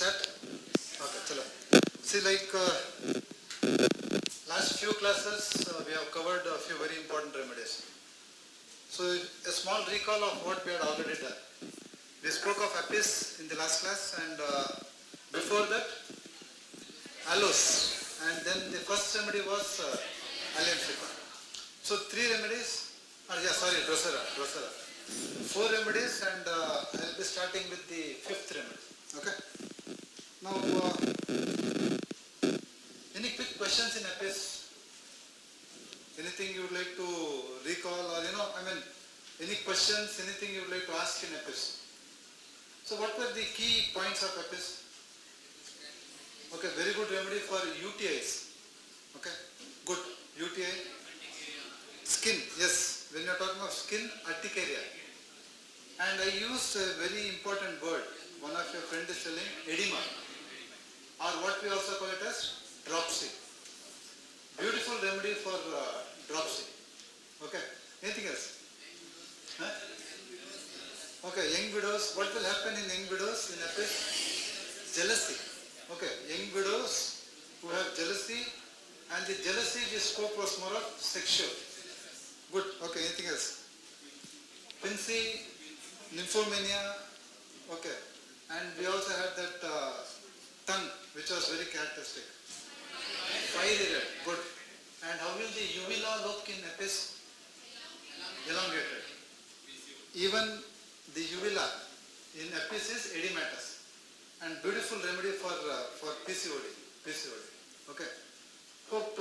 start? Okay, chalo. See, like last few classes, we have covered a few very important remedies. So, a small recall of what we had already done. We spoke of apis in the last class, and before that, aloes, and then the first remedy was Ailments. So, three remedies. Drosera. Four remedies, and I will be starting with the fifth remedy. Okay. Now, any quick questions in apis? Anything you would like to recall, or any questions? Anything you would like to ask in apis? So, what were the key points of apis? Okay, very good remedy for UTIs. Okay, good. UTI. Skin, yes. When you are talking of skin, urticaria. And I used a very important word. One of your friends is telling edema, or what we also call it as dropsy. Beautiful remedy for dropsy. Okay. Anything else? Huh? Okay. Young widows. What will happen in young widows in apis? Jealousy. Okay. Young widows who have jealousy, and the jealousy, the scope was more of sexual. Good. Okay. Anything else? Pinsy, nymphomania. Okay. And we also had that tongue, which was very characteristic. Fiery red. Good. And how will the uvula look in apis? Elongated. Even the uvula in apis is edematous. And beautiful remedy for PCOD. Okay. Hope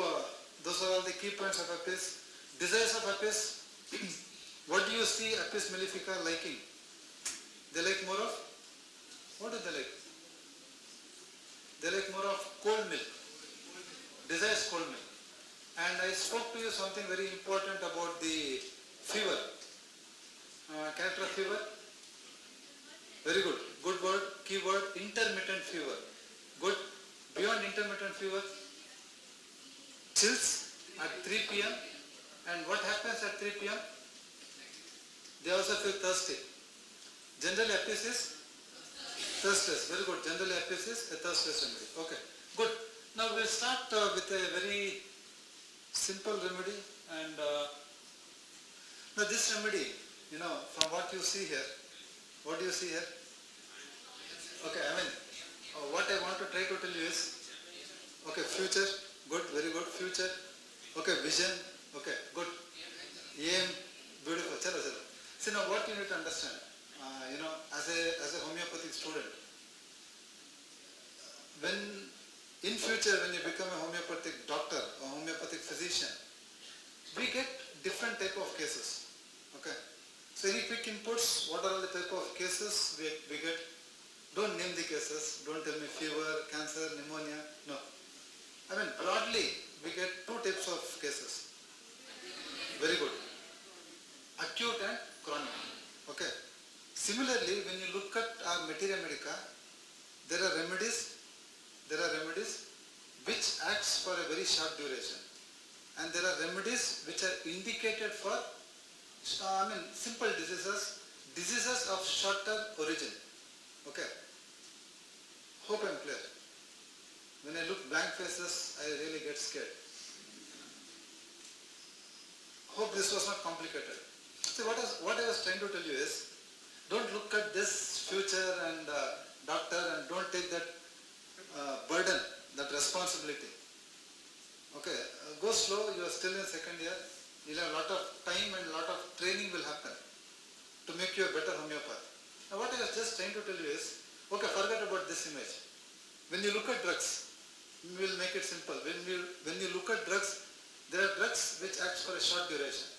those are all the key points of apis. Desires of apis. What do you see apis mellifica liking? They like more of? What do they like? They like more of cold milk. Desires cold milk. And I spoke to you something very important about the fever. Character of fever? Very good. Good word. Keyword, intermittent fever. Good. Beyond intermittent fever, chills at 3 p.m. And what happens at 3 p.m.? They also feel thirsty. Generally, apis is thirstless. Very good. Generally, apis is a thirstless remedy. Okay. Good. Now we'll start with a very simple remedy. And now this remedy, from what you see here, what do you see here? Okay, what I want to try to tell you is, okay, future, good, very good, future, okay, vision, okay, good, aim, beautiful, chalo. See, now what you need to understand, as a homeopathic student, in future when you become a homeopathic doctor or homeopathic physician, we get different type of cases, okay. So any quick inputs, what are all the type of cases we get? Don't name the cases, don't tell me fever, cancer, pneumonia, no. Broadly, we get two types of cases. Very good. Acute and chronic. Okay. Similarly, when you look at our materia medica, there are remedies which acts for a very short duration. And there are remedies which are indicated for simple diseases of shorter origin. Okay. Hope I'm clear. When I look blank faces, I really get scared. Hope this was not complicated. See, what I was trying to tell you is, don't look at this future and doctor, and don't take that burden, that responsibility. Okay, go slow, you are still in second year, you'll have a lot of time and a lot of training will happen to make you a better homeopath. Now what I was just trying to tell you is, okay, forget about this image. When you look at drugs, we will make it simple. When you look at drugs, there are drugs which act for a short duration.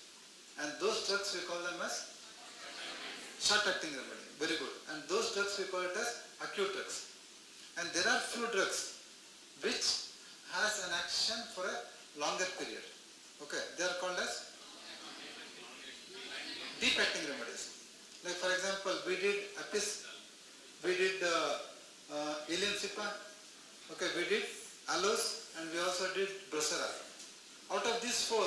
And those drugs we call them as short-acting remedy. Very good. And those drugs we call it as acute drugs. And there are few drugs which has an action for a longer period. Okay, they are called as deep-acting remedies. Like for example, we did apis, we did Ailments, okay, we did aloes, and we also did drosera. Out of these four,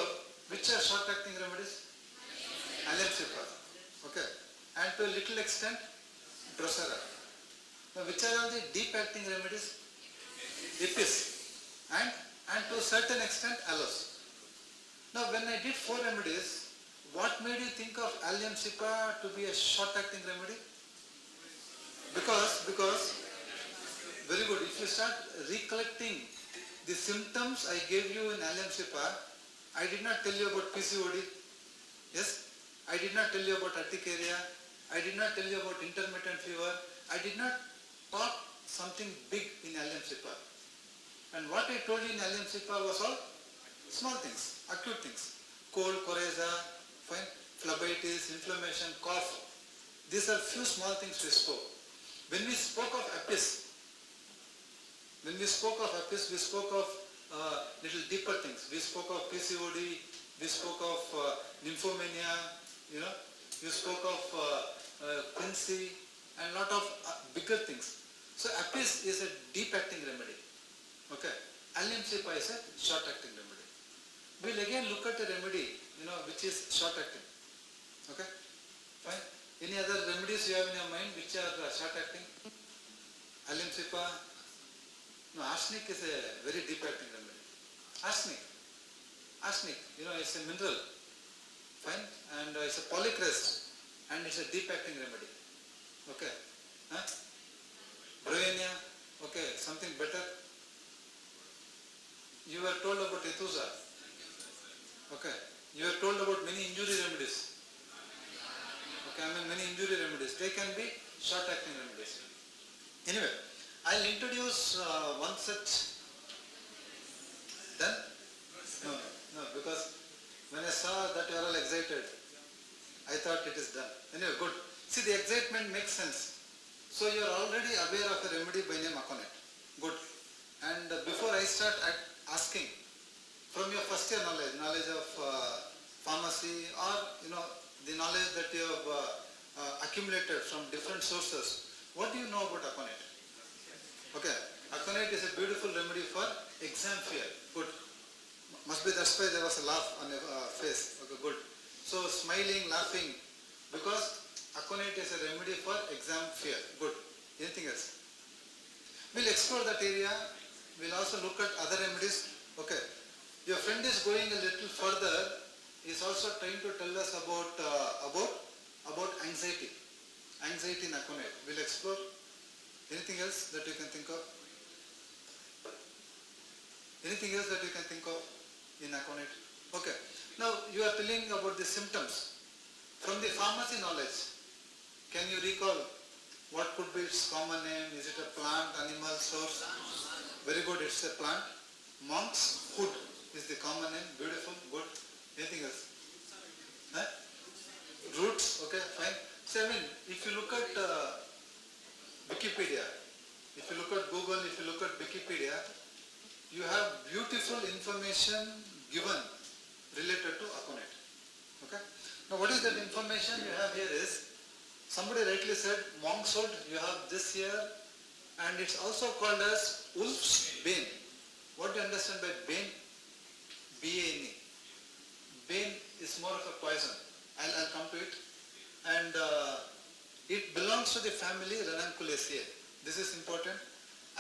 which are short-acting remedies? Ailments, okay, and to a little extent, drosera. Now which are all the deep acting remedies? Epis and to a certain extent aloes. Now when I did 4 remedies, what made you think of allium sipa to be a short acting remedy? Because very good, if you start recollecting the symptoms I gave you in allium sipa, I did not tell you about PCOD, yes, I did not tell you about urticaria, I did not tell you about intermittent fever, I did not talk something big in allium sipa. And what I told you in allium sipa was all small things, acute things, cold, coryza, fine, phlebitis, inflammation, cough. These are few small things we spoke. When we spoke of apis, we spoke of little deeper things. We spoke of PCOD, we spoke of nymphomania, we spoke of quinsy and lot of bigger things. So apis is a deep acting remedy. Okay. Allium sipa is a short acting remedy. We'll again look at a remedy, which is short acting. Okay. Fine. Any other remedies you have in your mind which are short acting? Allium sipa. No, arsenic is a very deep acting remedy. Arsenic, it's a mineral. Fine. And it's a polycrest and it's a deep acting remedy. Okay. Huh? Bryonia. Okay. Something better. You were told about Ethusa. Okay. You were told about many injury remedies. Okay, many injury remedies. They can be short acting remedies. Anyway, I'll introduce one such. Done? No, because when I saw that you are all excited, I thought it is done. Anyway, good. See, the excitement makes sense. So you are already aware of a remedy by name Aconite. Good. And before I start asking, from your first year knowledge of pharmacy or the knowledge that you have accumulated from different sources, what do you know about Aconite? Okay, Aconite is a beautiful remedy for exam fear. Good. Must be that's why there was a laugh on your face. Okay, good. So smiling, laughing, because Aconite is a remedy for exam fear. Good. Anything else? We'll explore that area. We'll also look at other remedies. Okay. Your friend is going a little further. He is also trying to tell us about anxiety. Anxiety in Aconite. We'll explore. Anything else that you can think of? Anything else that you can think of in Aconite? Okay. Now you are telling about the symptoms. From the pharmacy knowledge, can you recall what could be its common name? Is it a plant, animal, source? Very good, it's a plant. Monk's hood is the common name. Beautiful, good. Anything else? Huh? Roots, okay, fine. So if you look at Wikipedia, if you look at Google, if you look at Wikipedia, you have beautiful information given related to Aconite. Okay? Now what is that information you have here is, somebody rightly said monk's hood, you have this here, and it's also called as wolf's bane. What do you understand by bane? B-A-N-E. Bane is more of a poison. I'll come to it. And it belongs to the family Ranunculaceae. This is important.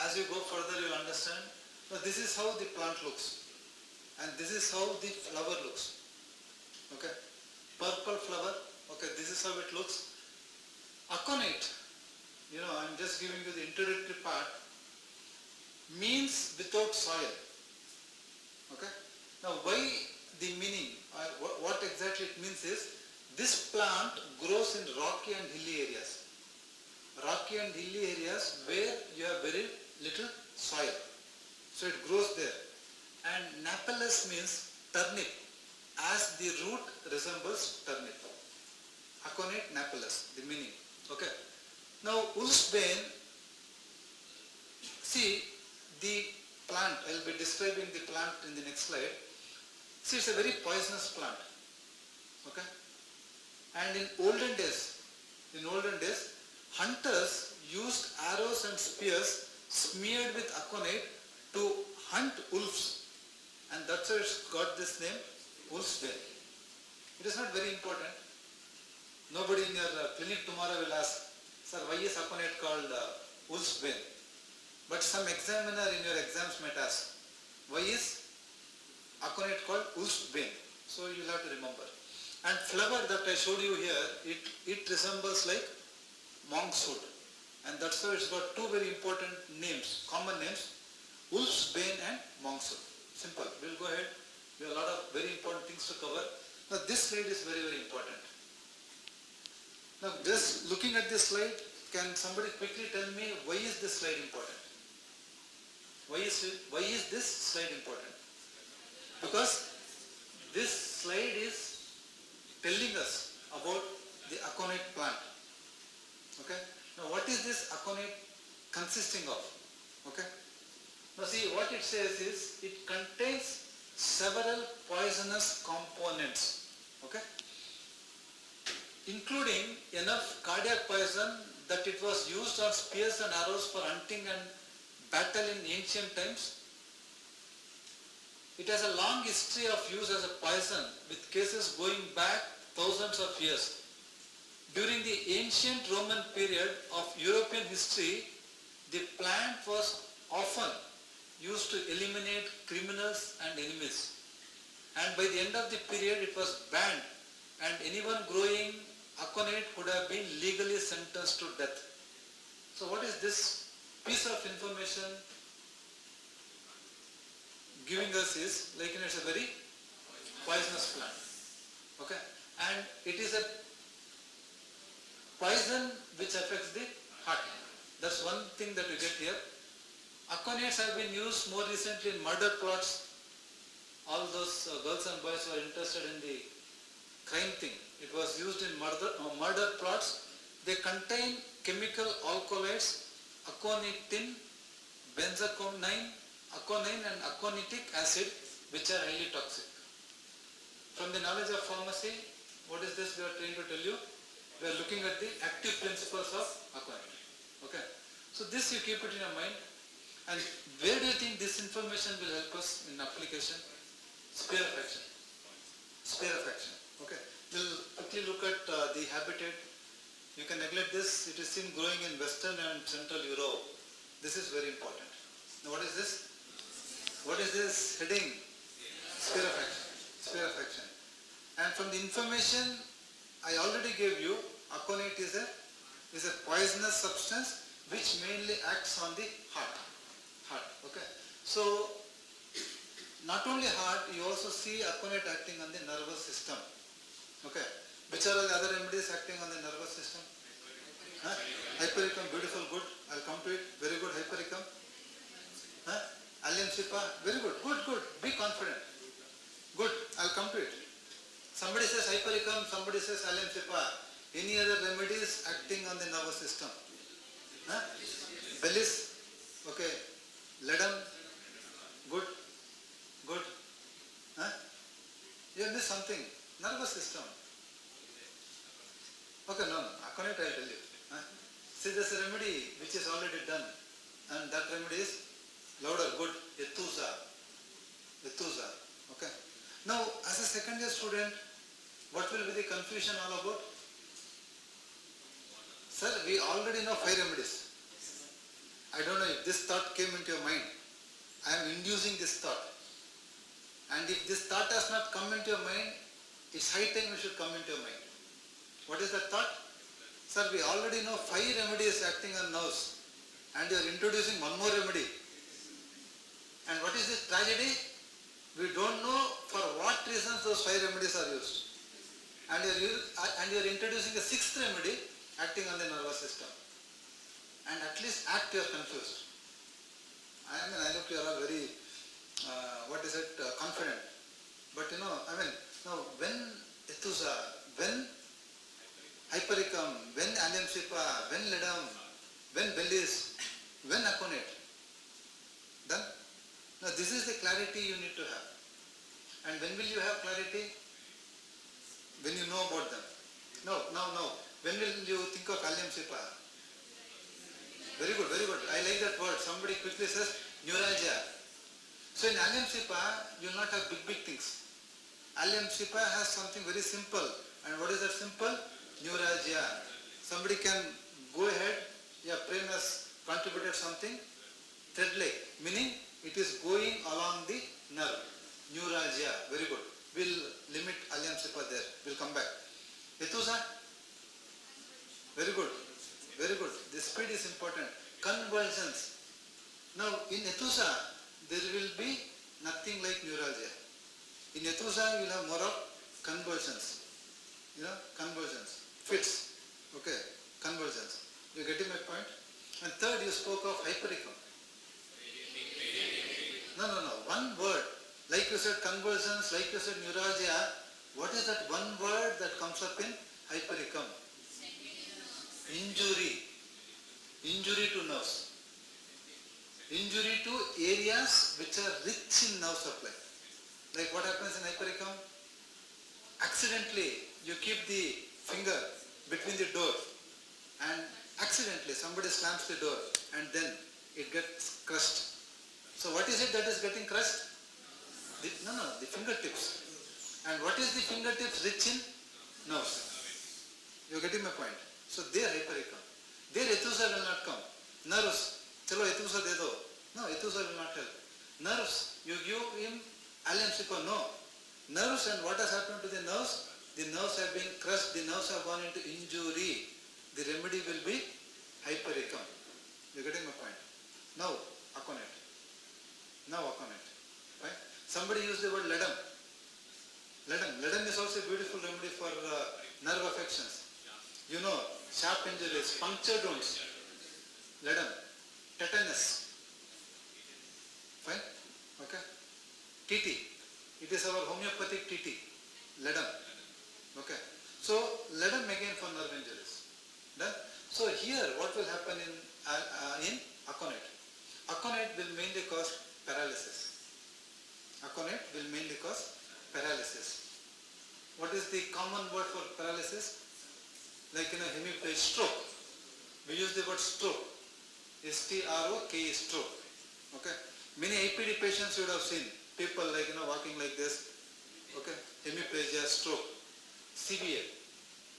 As you go further, you will understand. Now this is how the plant looks. And this is how the flower looks. Okay. Purple flower. Okay, this is how it looks. Aconite, I'm just giving you the introductory part, means without soil. Okay. Now why the meaning, what exactly it means is, this plant grows in rocky and hilly areas. Rocky and hilly areas where you have very little soil. So it grows there. And napellus means turnip, as the root resembles turnip. Aconite napellus, the meaning. Okay. Now wolf's bane, see the plant, I will be describing the plant in the next slide. See, it's a very poisonous plant. Okay. And in olden days, hunters used arrows and spears smeared with aconite to hunt wolves. And that's why it's got this name, wolf's bane. It is not very important. Nobody in your clinic tomorrow will ask, sir, why is aconite called wolf's bane. But some examiner in your exams might ask, why is aconite called wolf's bane? So you will have to remember. And flower that I showed you here, it resembles like monk's hood. And that's why it's got two very important names, common names, wolf's bane and monk's hood. Simple. We'll go ahead. We have a lot of very important things to cover. Now this slide is very, very important. Now just looking at this slide, can somebody quickly tell me why is this slide important? Why is this slide important? Because this slide is telling us about the aconite plant. Okay? Now what is this aconite consisting of? Okay? Now see, what it says is it contains several poisonous components. Okay? Including enough cardiac poison that it was used on spears and arrows for hunting and battle in ancient times. It has a long history of use as a poison with cases going back thousands of years. During the ancient Roman period of European history, the plant was often used to eliminate criminals and enemies. And by the end of the period it was banned, and anyone growing aconite would have been legally sentenced to death. So what is this piece of information giving us is, like it's a very poisonous plant. Okay? And it is a poison which affects the heart. That's one thing that we get here. Aconites have been used more recently in murder plots. All those girls and boys who are interested in the crime thing. It was used in murder plots. They contain chemical alkaloids, aconitin, benzaconine, aconine and aconitic acid, which are highly toxic. From the knowledge of pharmacy, what is this we are trying to tell you? We are looking at the active principles of aconite. Okay. So this you keep it in your mind. And where do you think this information will help us in application? Sphere of action. Sphere of action. Okay. We'll quickly look at the habitat. You can neglect this. It is seen growing in Western and Central Europe. This is very important. Now what is this? What is this heading? Sphere of action. Sphere of action. And from the information I already gave you, aconite is a poisonous substance which mainly acts on the heart. Okay. So not only heart, you also see aconite acting on the nervous system. Okay. Which are the other remedies acting on the nervous system? Hypericum, beautiful, good. I'll come to it. Very good, hypericum. Allium sipa, very good. Good. Be confident. Good. I'll come to it. Somebody says hypericum, somebody says allium sipa. Any other remedies acting on the nervous system? Bellis, okay. Ledum, good. You missed something. Nervous system. Okay, no. Aconite I'll tell you. See, there's a remedy which is already done, and that remedy is louder, good. Ethusa. Okay. Now, as a second year student, what will be the confusion all about? Sir, we already know 5 remedies. I don't know if this thought came into your mind. I am inducing this thought. And if this thought has not come into your mind, it's high time it should come into your mind. What is that thought? Sir, we already know 5 remedies acting on nerves, and you are introducing one more remedy. And what is this tragedy? We don't know for what reasons those 5 remedies are used. And you are introducing a 6th remedy acting on the nervous system. And at least you are confused. I look, you are all very, confident. But now when Ethusa, when hypericum, when allium sipa, when ledum, when bellis, when aconite, then now this is the clarity you need to have. And when will you have clarity? When you know about them. No. When will you think of allium sipa? Very good. I like that word. Somebody quickly says neuralgia. So in allium sipa, you will not have big things. Allium sipa has something very simple. And what is that simple? Neuralgia. Somebody can go ahead. Yeah, Prem has contributed something thread-like, meaning it is going along the nerve. Neuralgia, very good. We'll limit Ailments there. We'll come back. Etusa, very good. Very good. The speed is important. Convulsions. Now in Etusa, there will be nothing like neuralgia. In Etusa, you will have more of convulsions. Convulsions. Fits. Okay. Convulsions. You getting my point? And third, you spoke of hypericum. No. One word. Like you said convulsions, like you said neuralgia. What is that one word that comes up in hypericum? Injury. Injury to nerves. Injury to areas which are rich in nerve supply. Like what happens in hypericum? Accidentally, you keep the finger between the door and accidentally somebody slams the door and then it gets crushed. So what is it that is getting crushed? The fingertips. And what is the fingertips rich in? Nerves. You are getting my point? So there hypericum. There Etusa will not come. Nerves. Chalo Etusa de do. No, Etusa will not help. Nerves. You give him Ailments. No. Nerves, and what has happened to the nerves? The nerves have been crushed. The nerves have gone into injury. The remedy will be hypericum. You are getting my point? Now Aconite. Right? Somebody used the word ledum. Ledum is also a beautiful remedy for nerve affections. You know, sharp injuries, punctured wounds. Ledum. Tetanus. Fine? Okay? TT. It is our homeopathic TT. Ledum. Okay? So, ledum again for nerve injuries. Done? So, here what will happen in Aconite? Aconite will mainly cause paralysis. Aconite will mainly cause paralysis. What is the common word for paralysis? Like hemiplegia, stroke. We use the word stroke. S-T-R-O-K-E, stroke. Okay. Many IPD patients you would have seen. People like walking like this. Okay. Hemiplegia, stroke. CBA,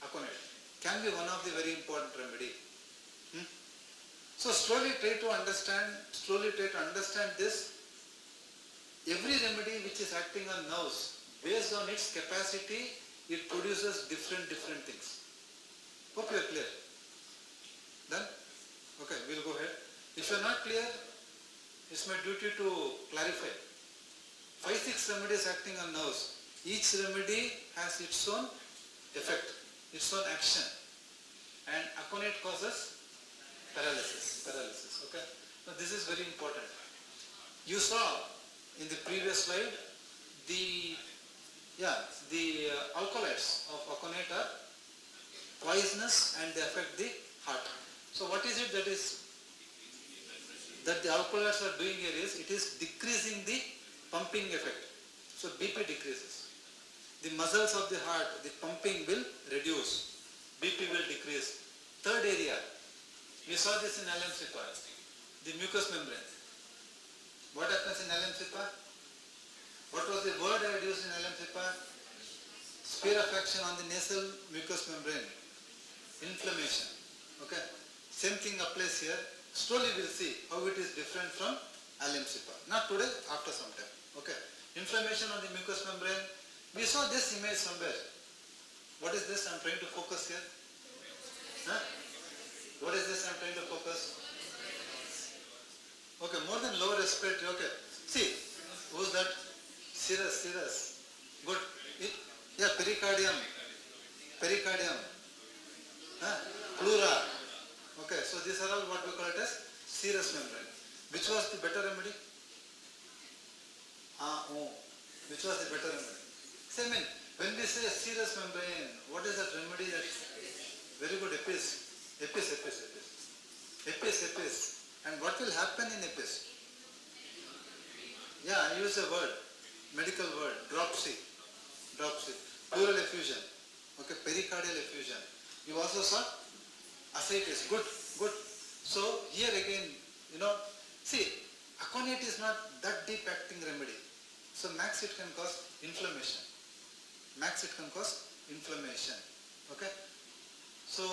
Aconite. Can be one of the very important remedy. So slowly try to understand this. Every remedy which is acting on nerves, based on its capacity, it produces different things. Hope you are clear. Done? Okay, we'll go ahead. If you are not clear, it's my duty to clarify. 5-6 remedies acting on nerves. Each remedy has its own effect, its own action. And Aconite causes paralysis. Okay? Now this is very important. You saw in the previous slide the alkaloids of Aconite are poisonous and they affect the heart. So what is it that the alkaloids are doing here is, it is decreasing the pumping effect. So BP decreases. The muscles of the heart, the pumping will reduce. BP will decrease. Third area, we saw this in Ailments, the mucous membrane. What happens in Ailments? What was the word I had used in Ailments? Sphere of action on the nasal mucous membrane. Inflammation. Okay. Same thing applies here. Slowly we'll see how it is different from Ailments. Not today, after some time. Okay. Inflammation on the mucous membrane. We saw this image somewhere. What is this I'm trying to focus here? Huh? What is this I'm trying to focus? Okay, more than lower respiratory. Okay. See, who's that? Cirrus. Good. Yeah, pericardium. Pleura. Okay, so these are all what we call it as serous membrane. Which was the better remedy? Which was the better remedy? Say, when we say serous membrane, what is that remedy? That very good, Epis. And what will happen in Epis? Yeah, I use a word, medical word, dropsy. Pleural effusion. Okay, pericardial effusion. You also saw ascites. Good. So here again, see, Aconite is not that deep acting remedy. So max it can cause inflammation. Okay. So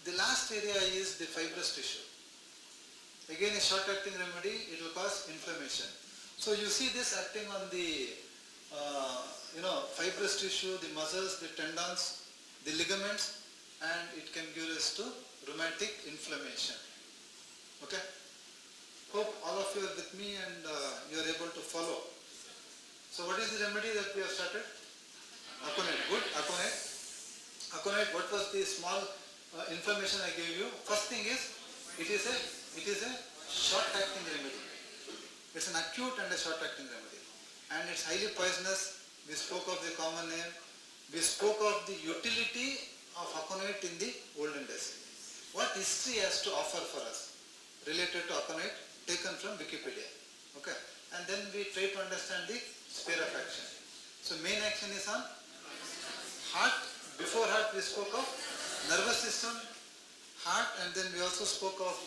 the last area is the fibrous tissue. Again a short acting remedy, it will cause inflammation. So you see this acting on the fibrous tissue, the muscles, the tendons, the ligaments, and it can give rise to rheumatic inflammation. Okay? Hope all of you are with me and you are able to follow. So what is the remedy that we have started? Aconite. Good. Aconite. Aconite, what was the small information I gave you? First thing is, it is a short acting remedy. It's an acute and a short acting remedy. And it's highly poisonous. We spoke of the common name. We spoke of the utility of aconite in the olden days. What history has to offer for us related to aconite taken from Wikipedia. Okay. And then we try to understand the sphere of action. So main action is on heart. Before heart we spoke of nervous system, heart, and then we also spoke of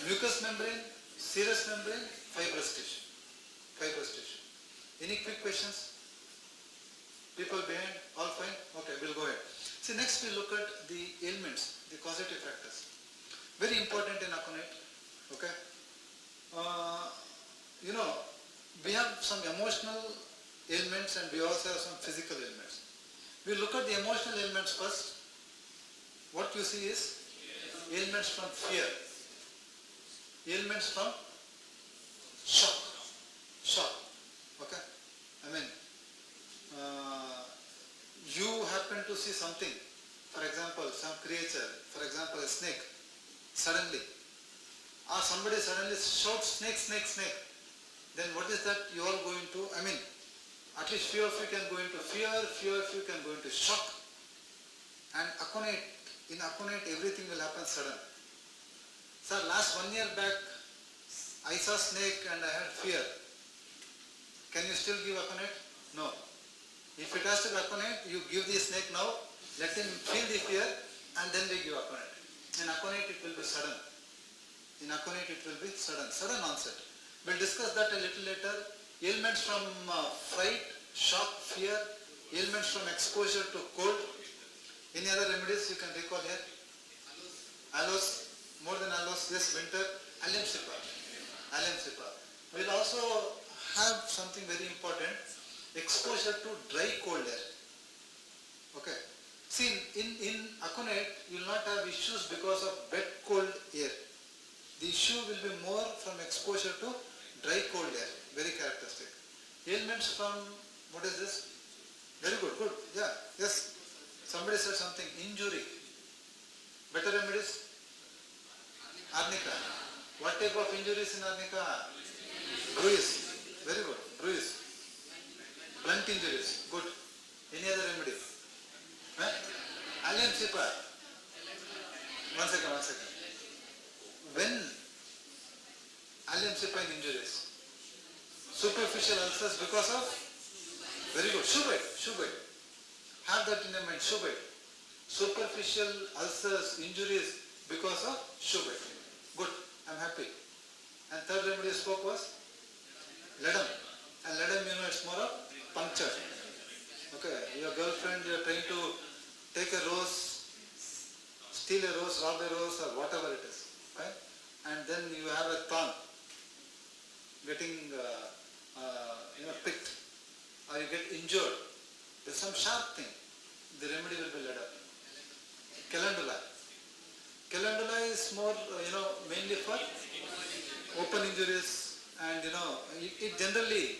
mucous membrane, serous membrane, fibrous tissue. Fibrous tissue. Any quick questions? People behind? All fine? Okay, we'll go ahead. See, next we look at the ailments, the causative factors. Very important in aconite. Okay. We have some emotional ailments and we also have some physical ailments. We look at the emotional ailments first. What you see is ailments from fear, ailments from shock. Okay. I mean, you happen to see something, for example, some creature, for example, a snake, suddenly, or somebody suddenly shouts snake, snake, snake. Then what is that you are going to, at least few of you can go into fear, few of you can go into shock. And in aconite everything will happen sudden. Sir, last 1 year back, I saw snake and I had fear. Can you still give aconite? No. If it has to be aconite, you give the snake now, let him feel the fear, and then we give aconite. In aconite it will be sudden. In aconite it will be sudden onset. We'll discuss that a little later. Ailments from fright, shock, fear, ailments from exposure to cold. Any other remedies you can recall here? Aloes, more than aloes, yes, winter, alum sipa. We'll also have something very important, exposure to dry cold air. Okay. See, in aconite, you will not have issues because of wet cold air. The issue will be more from exposure to dry cold air, very characteristic. Ailments from, what is this? Very good, good, yeah, yes. Somebody said something, injury. Better remedies? Arnica. What type of injuries in arnica? Bruise, very good, bruise. Blunt injuries, good. Any other remedy? Alum sipa. One second. When alum sipa in injuries, superficial ulcers because of, very good, shoe bite. Have that in your mind, shoe bite. Superficial ulcers, injuries because of shoe bite. Good, I'm happy. And third remedy you spoke was ledum. And ledum, it's more of puncture. Okay, your girlfriend, you're trying to take a rose, steal a rose, rob a rose, or whatever it is. Right? And then you have a thorn getting picked, or you get injured. There's some sharp thing. The remedy will be ledum. Calendula is more, mainly for open injuries, and it generally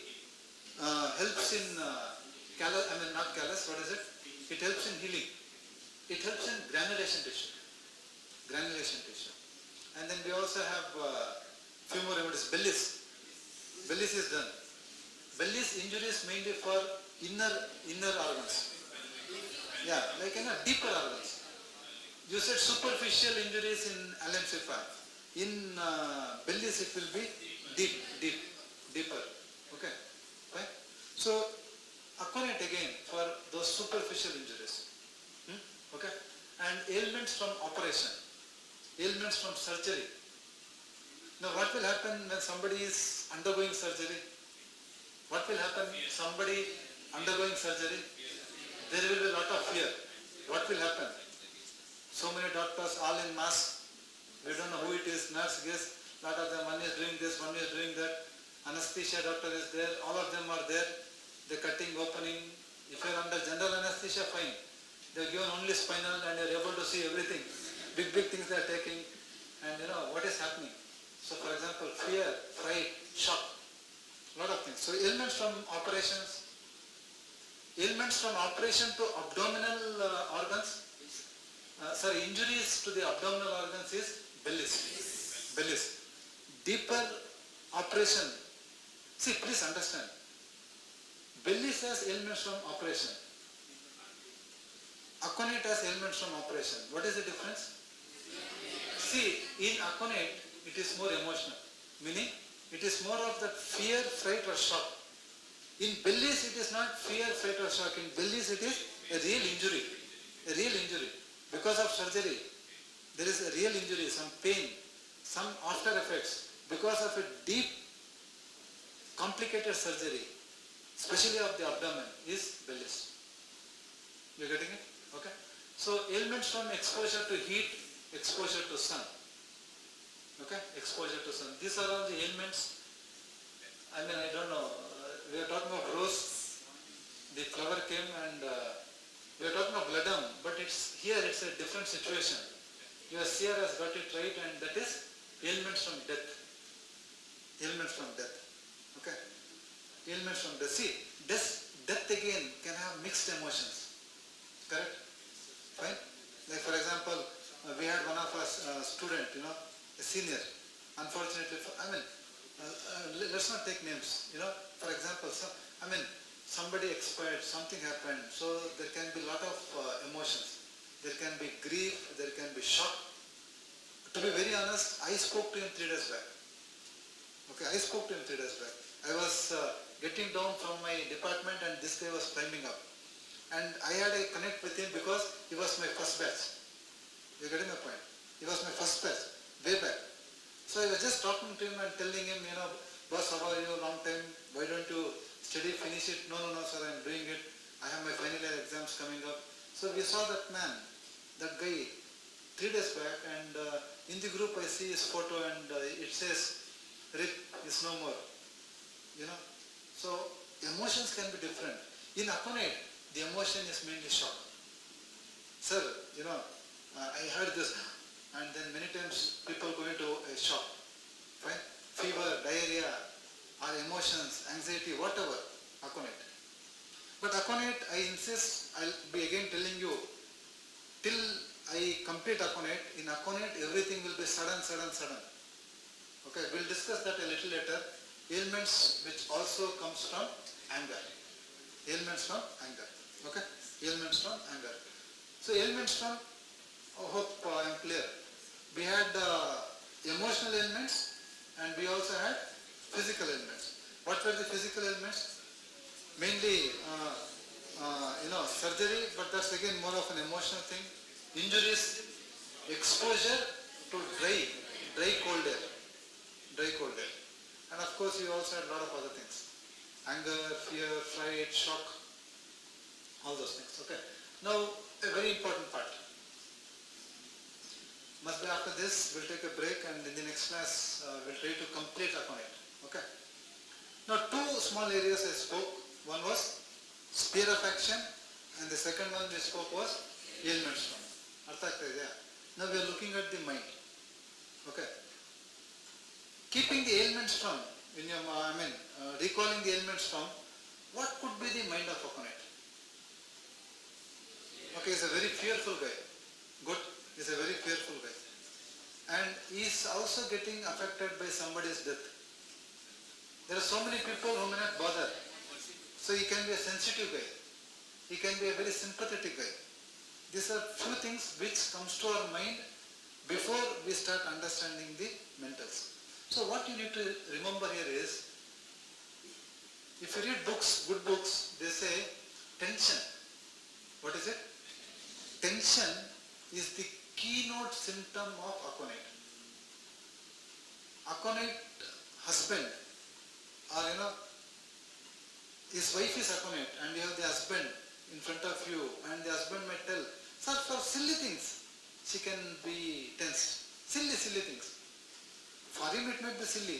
helps in not callus. What is it? It helps in healing. It helps in granulation tissue. And then we also have few more remedies. Bellis is done. Bellis injury is mainly for inner organs. Yeah, deeper organs. You said superficial injuries in alum sipa. In bellis it will be deeper. Okay, fine. So aconite again for those superficial injuries. Okay, and ailments from operation, ailments from surgery. Now what will happen when somebody is undergoing surgery? What will happen? Somebody undergoing surgery, there will be a lot of fear. What will happen? So many doctors all in mask. We don't know who it is, nurse, guess. lot of them, one is doing this, one is doing that, anesthesia doctor is there, all of them are there, the cutting, opening. If you are under general anesthesia, fine. They are given only spinal and you are able to see everything. Big things they are taking, and you know what is happening. So for example, fear, fright, shock, lot of things. So ailments from operations, ailments from operation to abdominal organs, injuries to the abdominal organs is bellies. Bellies. Deeper operation. See, please understand. Bellies has ailments from operation. Aconite has ailments from operation. What is the difference? See, in aconite, it is more emotional. Meaning, it is more of that fear, fright or shock. In bellies, it is not fear, fright or shock. In bellies, it is a real injury. A real injury. Because of surgery, there is a real injury, some pain, some after effects. Because of a deep, complicated surgery, especially of the abdomen, is bellies. You getting it? Okay. So ailments from exposure to heat, exposure to sun. Okay, exposure to sun. These are all the ailments. I mean, I don't know. We are talking of rose. The flower came and we are talking of ledum, but it's a different situation. Your seer has got it right, and that is ailments from death. Ailments from death. Okay. Ailments from death. See, death again can have mixed emotions. Correct? Fine? Like for example, we had one of us student, a senior. Unfortunately, let's not take names. For example, somebody expired, something happened, so there can be a lot of emotions. There can be grief, there can be shock. To be very honest, I spoke to him 3 days back. Okay, I spoke to him 3 days back. I was getting down from my department and this guy was climbing up. And I had a connect with him because he was my first batch. You're getting my point? He was my first batch, way back. So I was just talking to him and telling him, boss, how are you, long time, why don't you study, finish it? No, sir, I'm doing it. I have my final year exams coming up. So we saw that man, that guy, 3 days back, and in the group I see his photo and it says, Rip is no more. So emotions can be different. In Aconite, the emotion is mainly shock. Sir, I heard this, and then many times people go into a shock. Fine? Fever, diarrhea, or emotions, anxiety, whatever, Aconite. But Aconite, I insist, I'll be again telling you, till I complete Aconite, in Aconite everything will be sudden. Okay, we'll discuss that a little later. Ailments which also comes from anger. Ailments from anger. Okay? Ailments from anger. So ailments from, I hope I am clear. We had emotional ailments and we also had physical ailments. What were the physical ailments? Mainly, surgery, but that's again more of an emotional thing. Injuries, exposure to dry cold air. And of course you also had a lot of other things. Anger, fear, fright, shock, all those things. Okay. Now a very important part. Must be after this, we'll take a break and in the next class we'll try to complete Aconite. Okay. Now 2 small areas I spoke. One was sphere of action and the second one we spoke was ailments from. Now we are looking at the mind. Okay. Keeping the ailments from, recalling the ailments from, what could be the mind of Aconite? Okay, he's a very fearful guy. Good, he's a very fearful guy. And he's also getting affected by somebody's death. There are so many people who may not bother. So he can be a sensitive guy. He can be a very sympathetic guy. These are few things which comes to our mind before we start understanding the mentals. So what you need to remember here is, if you read books, good books, they say tension. What is it? Tension is the keynote symptom of Aconite. Aconite husband, or his wife is Aconite and you have the husband in front of you and the husband may tell, for silly things, she can be tensed. Silly things. For him it might be silly,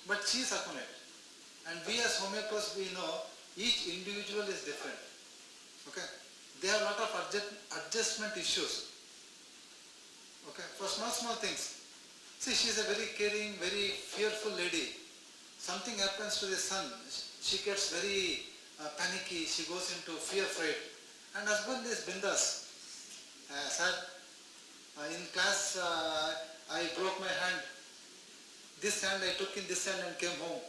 but she is Aconite. And we as homeopaths, we know each individual is different. Okay? They have a lot of adjustment issues. Okay? For small things. See, she is a very caring, very fearful lady. Something happens to the son, she gets very panicky, she goes into fear fright. And husband is bindas. Sir, in class I broke my hand. This hand I took in this hand and came home.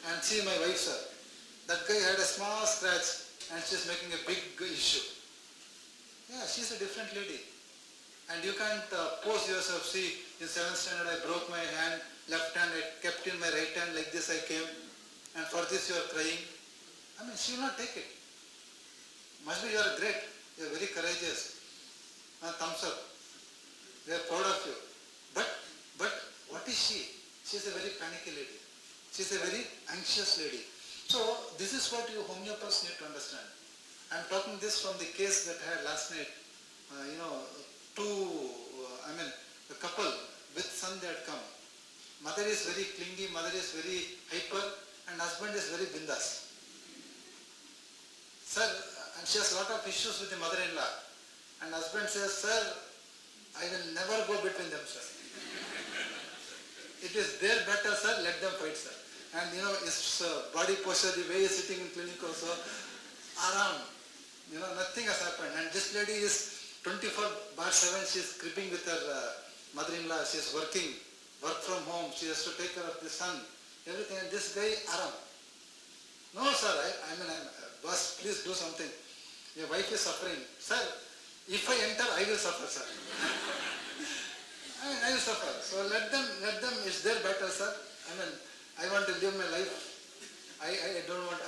And see my wife, sir. That guy had a small scratch and she's making a big issue. Yeah, she's a different lady. And you can't pose yourself, see, in 7th standard I broke my hand, left hand I kept in my right hand, like this I came, and for this you are crying. I mean, she will not take it. Must be you are great, you are very courageous. Thumbs up. We are proud of you. But what is she? She is a very panicky lady. She is a very anxious lady. So this is what you homeopaths need to understand. I am talking this from the case that I had last night. A couple with son they had come. Mother is very clingy, mother is very hyper, and husband is very bindas. Sir, and she has a lot of issues with the mother-in-law. And husband says, sir, I will never go between them, sir. It is their battle, sir, let them fight, sir. And his body posture, the way he is sitting in clinic also, aram. Nothing has happened. And this lady is 24/7, she is creeping with her mother-in-law, she is work from home, she has to take care of the son, everything. And this guy, aram. No, sir, boss, please do something. Your wife is suffering. Sir, if I enter, I will suffer, sir. I will suffer. So let them, it's their battle, sir. I want to live my life. I don't want,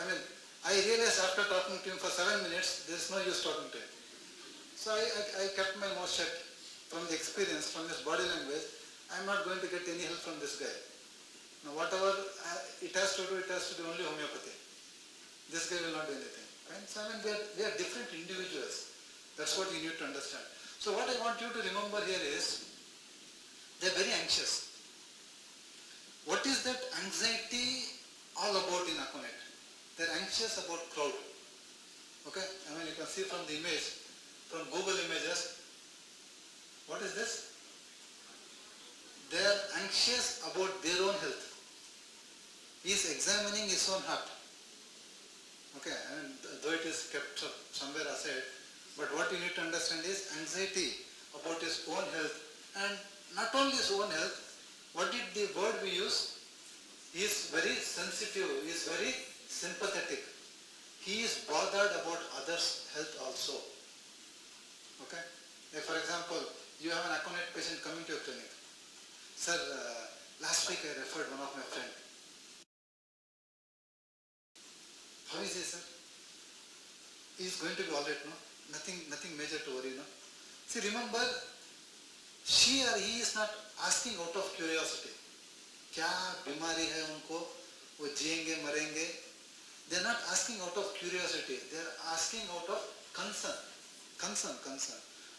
I realized after talking to him for 7 minutes, there is no use talking to him. So I kept my mouth shut. From the experience, from his body language, I am not going to get any help from this guy. Now whatever it has to do only homeopathy. This guy will not do anything. Right? So we are different individuals. That's what you need to understand. So what I want you to remember here is, they are very anxious. What is that anxiety all about in Aconite? They are anxious about crowd. Okay? You can see from the image, from Google images, what is this? They are anxious about their own health. He is examining his own heart. Okay, though it is kept somewhere aside, but what you need to understand is anxiety about his own health, and not only his own health, what did the word we use? He is very sensitive, he is very sympathetic. He is bothered about others' health also. Okay? Like for example, you have an Aconite patient coming to your clinic. Sir, last week I referred one of my friends. How is he, sir? He is going to be alright, no? Nothing major to worry, no? See, remember, she or he is not asking out of curiosity. क्या बीमारी है उनको, वो जिएंगे मरेंगे. They are not asking out of curiosity. They are asking out of concern.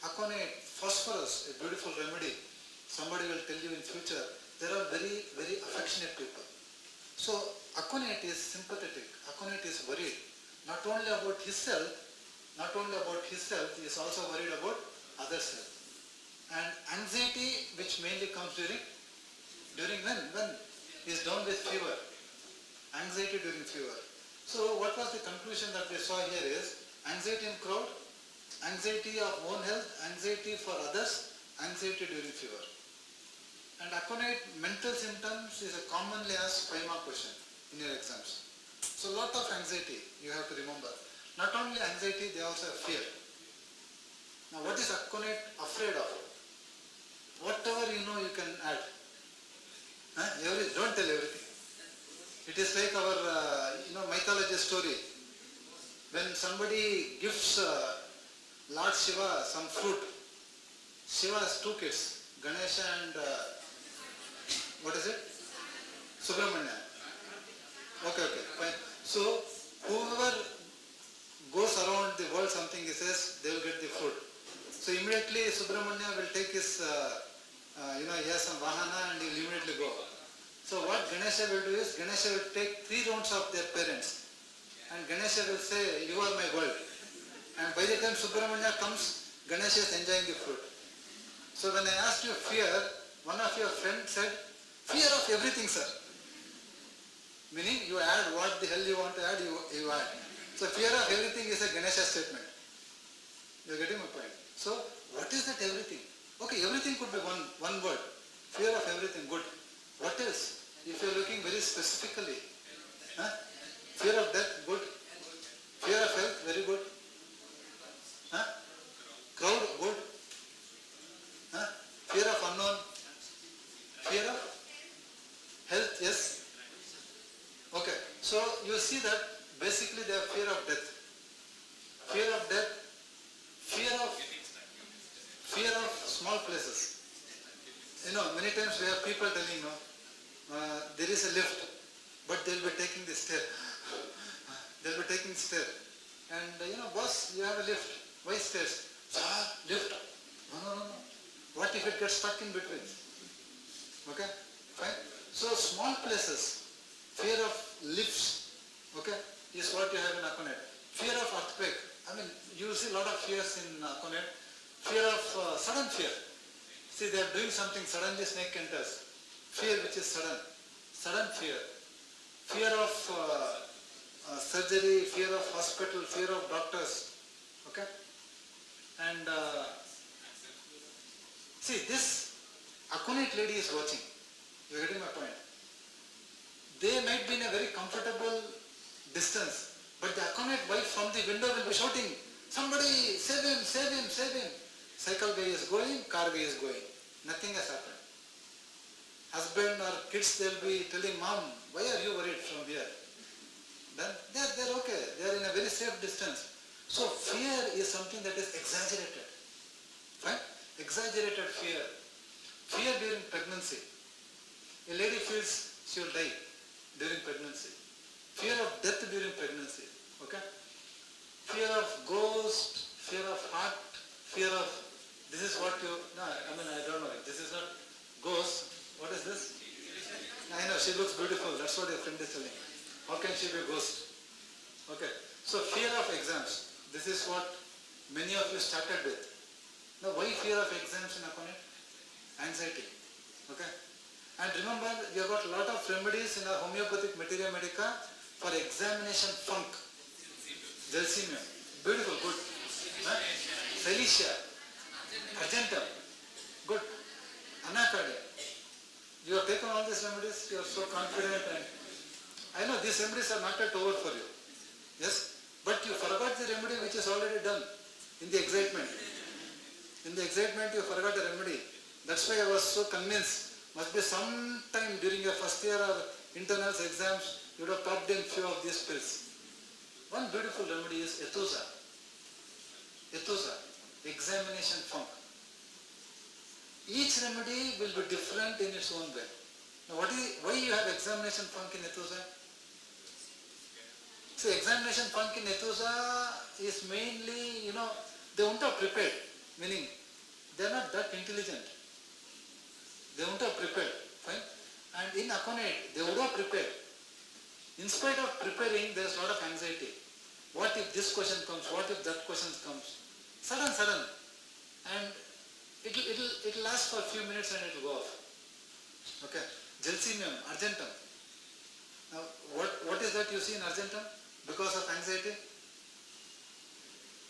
Aconite, phosphorus, a beautiful remedy. Somebody will tell you in future. They are very, very affectionate people. So Aconite is sympathetic. Aconite is worried. Not only about his health, he is also worried about others' health. And anxiety, which mainly comes during when he is down with fever. Anxiety during fever. So what was the conclusion that we saw here is anxiety in crowd, anxiety of own health, anxiety for others, anxiety during fever. And Aconite mental symptoms is a commonly asked 5-mark question in your exams. So a lot of anxiety you have to remember. Not only anxiety, they also have fear. Now what is Aconite afraid of? Whatever you know you can add. Don't tell everything. It is like our mythology story. When somebody gives Lord Shiva some fruit, Shiva has 2 kids, Ganesha and what is it? Subramanya. Okay, fine. So whoever goes around the world something he says, they will get the fruit. So immediately Subramanya will take his he has some vahana and he will immediately go. So what Ganesha will do is, Ganesha will take 3 rounds of their parents and Ganesha will say, you are my world. And by the time Subramanya comes, Ganesha is enjoying the fruit. So when I asked you fear, one of your friends said, fear of everything, sir. Meaning you add what the hell you want to add, you add. So fear of everything is a Ganesha statement. You are getting my point. So what is that everything? Okay, everything could be one word. Fear of everything, good. What else? If you are looking very specifically. Fear of death, good. Fear of health, very good. Crowd, good. Fear of unknown. Fear of health, yes. Okay, so you see that basically they have fear of death. Fear of death, fear of small places. Many times we have people telling, there is a lift, but they will be taking the stair. They will be taking the stair. And boss, you have a lift. Why stairs? Sir, lift. No. What if it gets stuck in between? Okay, fine. So small places, fear of lifts, okay, is what you have in Aconite. Fear of earthquake. I mean, you see a lot of fears in Aconite. Fear of sudden fear. See, they are doing something, suddenly snake enters. Fear which is sudden. Sudden fear. Fear of surgery, fear of hospital, fear of doctors. Okay? And see, this Aconite lady is watching. You are getting my point. They might be in a very comfortable distance, but the Aconite wife from the window will be shouting, somebody save him, save him, save him. Cycle guy is going, car guy is going. Nothing has happened. Husband or kids, they will be telling, Mom, why are you worried from here? Then they are okay. They are in a very safe distance. So fear is something that is exaggerated. Fine? Exaggerated fear. Fear during pregnancy. A lady feels she will die during pregnancy. Fear of death during pregnancy. Okay? Fear of ghost, fear of heart, fear of, this is what you, I don't know, this is not ghost. What is this? I know, she looks beautiful. That's what your friend is telling. How can she be a ghost? Okay. So fear of exams. This is what many of you started with. Now why fear of exams in Aconite? Anxiety. Okay. And remember, we have got a lot of remedies in our homeopathic materia medica for examination funk. Gelsemium. Beautiful, good. Cilicia. Argentum. Good. Anacardia. You have taken all these remedies, you are so confident, and I know these remedies are not yet over for you. Yes? But you forgot the remedy which is already done in the excitement. In the excitement you forgot the remedy. That's why I was so convinced. Must be some time during your first year or internals exams, you would have popped in few of these pills. One beautiful remedy is Ethusa. Ethusa, examination funk. Each remedy will be different in its own way. Now why you have examination funk in Ethusa? See, examination funk in Ethusa is mainly, they won't have prepared. Meaning, they are not that intelligent. They won't have prepared. Fine? And in Aconite, they would have prepared. In spite of preparing, there is a lot of anxiety. What if this question comes? What if that question comes? Sudden. And it'll last for a few minutes and it'll go off. Okay. Gelsemium, Argentum. Now, what is that you see in Argentum? Because of anxiety?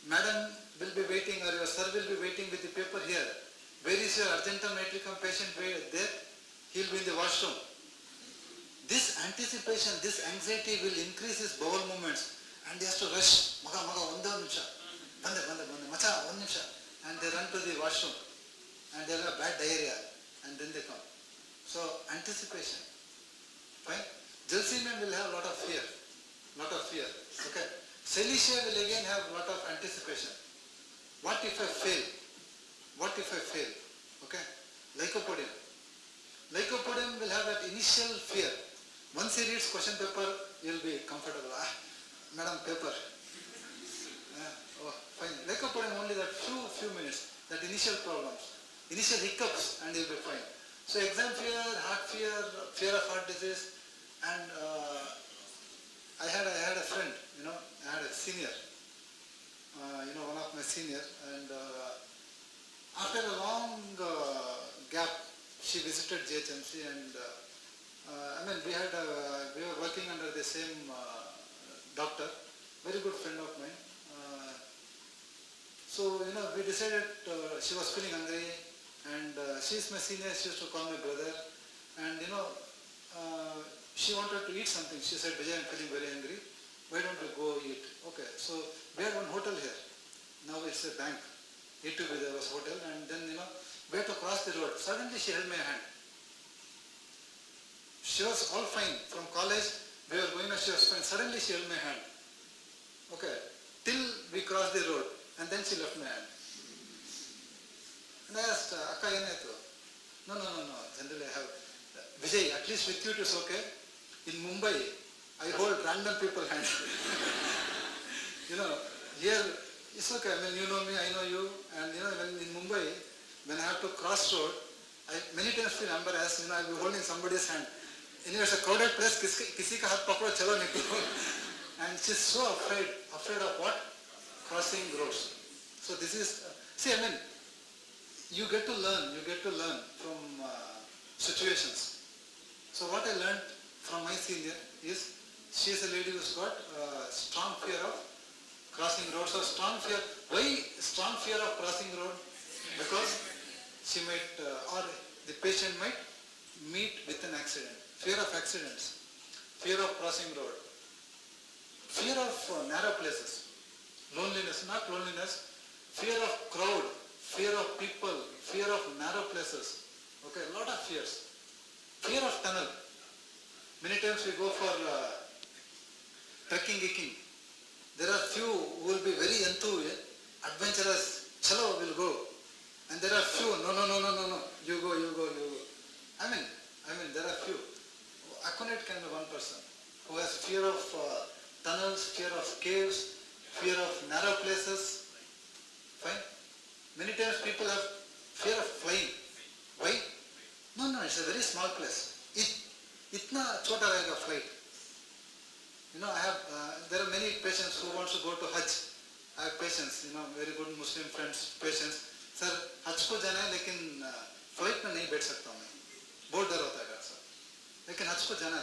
Madam will be waiting, or your sir will be waiting with the paper here. Where is your Argentum nitricum patient? There. He will be in the washroom. This anticipation, this anxiety will increase his bowel movements, and he has to rush. Maga, one nimsha. Bande, macha, one nimsha. And they run to the washroom. And they have bad diarrhea, and then they come. So, anticipation. Fine? Gelsemium will have a lot of fear. Okay? Cilicia will again have a lot of anticipation. What if I fail? Okay? Lycopodium. Lycopodium will have that initial fear. Once he reads question paper, he will be comfortable. Madam, paper. Fine. Lycopodium only that few minutes, that initial problems. initial hiccups and you'll be fine. So exam fear, heart fear, fear of heart disease, and I had a friend, I had a senior, one of my senior, and after a long gap, she visited GHMC, and we were working under the same doctor, very good friend of mine. So we decided she was feeling hungry, and she is my senior. She used to call me brother, and she wanted to eat something. She said, Vijay, I'm feeling very hungry. Why don't we go eat? Okay, so we had one hotel here. Now it's a bank. It to be there was hotel, and then we had to cross the road. Suddenly she held my hand. She was all fine. From college, we were going, she was fine. Suddenly she held my hand. Okay, till we crossed the road, and then she left my hand. And I asked, Akka, yenaitu? No. Generally I have, Vijay, at least with you it is okay. In Mumbai, I hold random people's hands. Here, it's okay. You know me, I know you. And when in Mumbai, when I have to cross road, I many times feel embarrassed. I'll be holding somebody's hand. It's a crowded place. Kisi ka hath pakdo, chalo niklo. And she's so afraid of what? Crossing roads. So this is, you get to learn from situations. So what I learned from my senior is, she is a lady who's got strong fear of crossing roads. So why strong fear of crossing road? Because she might, or the patient might meet with an accident. Fear of accidents, fear of crossing road, fear of narrow places, loneliness, not loneliness, fear of crowd, fear of people, fear of narrow places. Okay, a lot of fears. Fear of tunnel. Many times we go for trekking, giking. There are few who will be very adventurous. Chalo, we'll go. And there are few, no. You go. There are few. Aconite can be one person who has fear of tunnels, fear of caves, fear of narrow places. Fine. Many times people have fear of flying. Why? No, it's a very small place. Itna chota rahega flight. There are many patients who want to go to Hajj. I have patients, very good Muslim friends, patients. Sir, Hajj ko jana hai, lekin flight mein nahi baith sakta मैं. बहुत डर होता है sir. लेकिन हज को जाना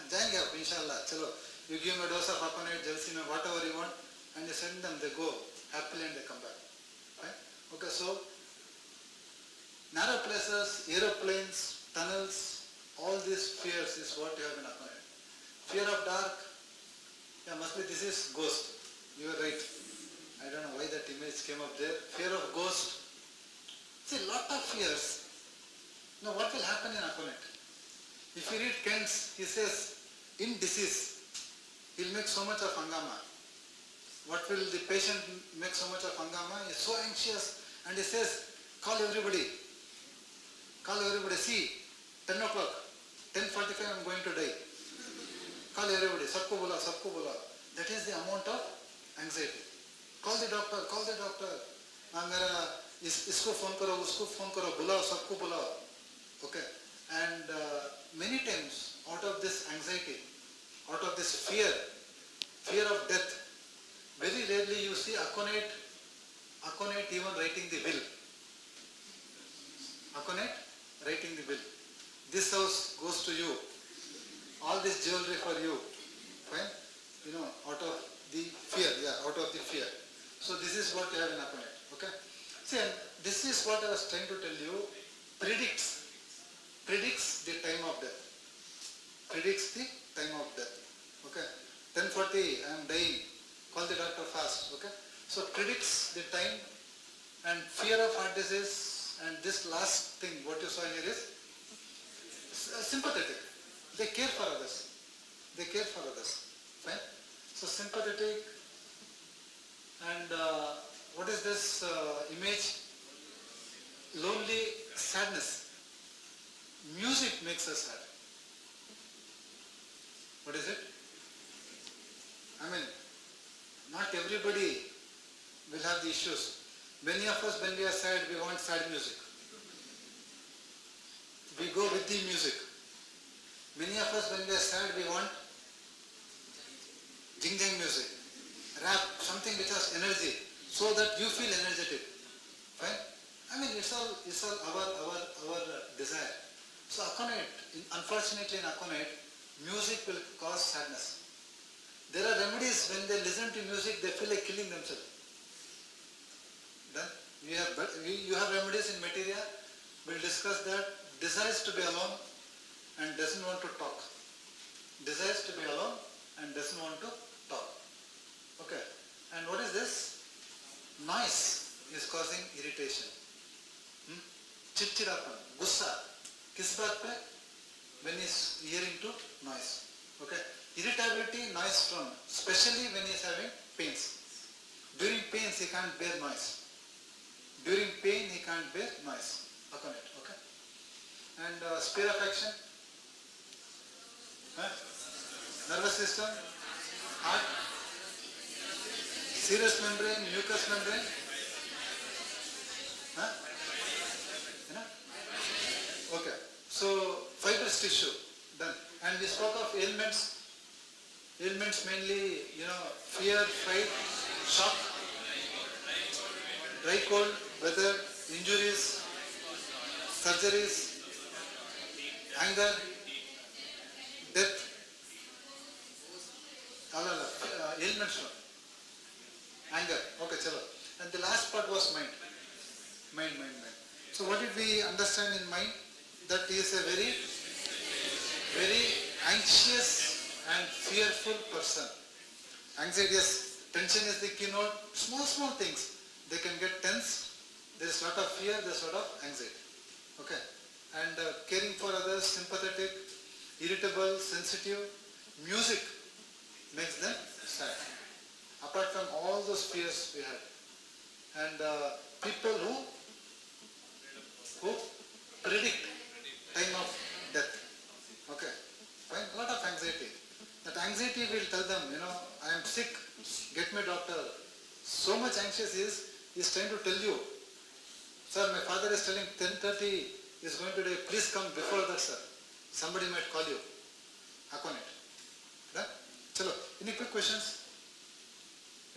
जाएंगे आप इंशाल्लाह. चलो, you give me a dose of Aconite, Jalsina, whatever you want, and you send them, they go happily and they come back. Right? Okay, so narrow places, aeroplanes, tunnels, all these fears is what you have in Aconite. Fear of dark, must be this is ghost. You are right. I don't know why that image came up there. Fear of ghost. See, lot of fears. Now what will happen in Aconite? If you read Kent's, he says, in disease, he'll make so much of hangama. What will the patient make so much of hangama? He's so anxious, and he says, call everybody, see, 10 o'clock, 10:45 I'm going to die. Call everybody, sabko bola. That is the amount of anxiety. Call the doctor. Isko phone karo, usko phone karo, bulao, sabko bulao. Okay. And many times, out of this anxiety, out of this fear of death, very rarely you see Aconite even writing the will. Aconite writing the will. This house goes to you. All this jewelry for you. Fine? Out of the fear. So this is what you have in Aconite. Okay? See, and this is what I was trying to tell you. Predicts the time of death. Predicts the time of death. Okay? 10:40, I am dying. Call the doctor fast. Okay? So predicts the time, and fear of heart disease, and this last thing, what you saw here is sympathetic. They care for others. Fine? So sympathetic, and what is this image? Lonely, sadness. Music makes us sad. What is it? Not everybody will have the issues. Many of us, when we are sad, we want sad music. We go with the music. Many of us, when we are sad, we want jing-jang music, rap, something which has energy, so that you feel energetic. Fine? I mean, it's all our desire. So Aconite, unfortunately in Aconite, music will cause sadness. There are remedies. When they listen to music, they feel like killing themselves. Then you have remedies in materia. We'll discuss that. Desires to be alone and doesn't want to talk. Desires to be alone and doesn't want to talk. Okay. And what is this? Noise is causing irritation. Chichirapan, gussa. Kis baat pe? When he is hearing to noise. Okay. Irritability, noise from, especially when he is having pains. During pains he can't bear noise. During pain he can't bear noise. Aconite. Okay. And sphere of action. Nervous system, heart, serous membrane, mucous membrane. You know? Okay. So fibrous tissue, done. And we spoke of ailments. Ailments mainly, fear, fright, shock, dry cold, weather, injuries, surgeries, anger, death. Ailments. Anger. Okay, chalo. And the last part was mind. Mind. So what did we understand in mind? That he is a very, very anxious and fearful person. Anxiety, yes, tension is the keynote. Small things. They can get tense. There is a lot of fear, there is a lot of anxiety. Okay. And caring for others, sympathetic, irritable, sensitive. Music makes them sad. Apart from all those fears we have. And people who predict time of death. Okay. Fine. A lot of anxiety. That anxiety will tell them, I am sick, get me doctor. So much anxious he is trying to tell you, sir, my father is telling 10:30 is going to die, please come before that, sir. Somebody might call you. Aconite. Done? Chalo. Any quick questions?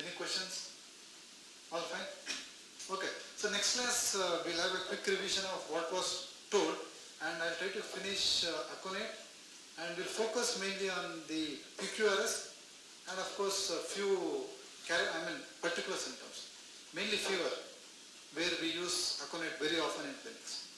Any questions? All fine? Okay. So next class we'll have a quick revision of what was told, and I'll try to finish Aconite, and we'll focus mainly on the PQRS and of course a few particular symptoms. Mainly fever, where we use Aconite very often in clinics.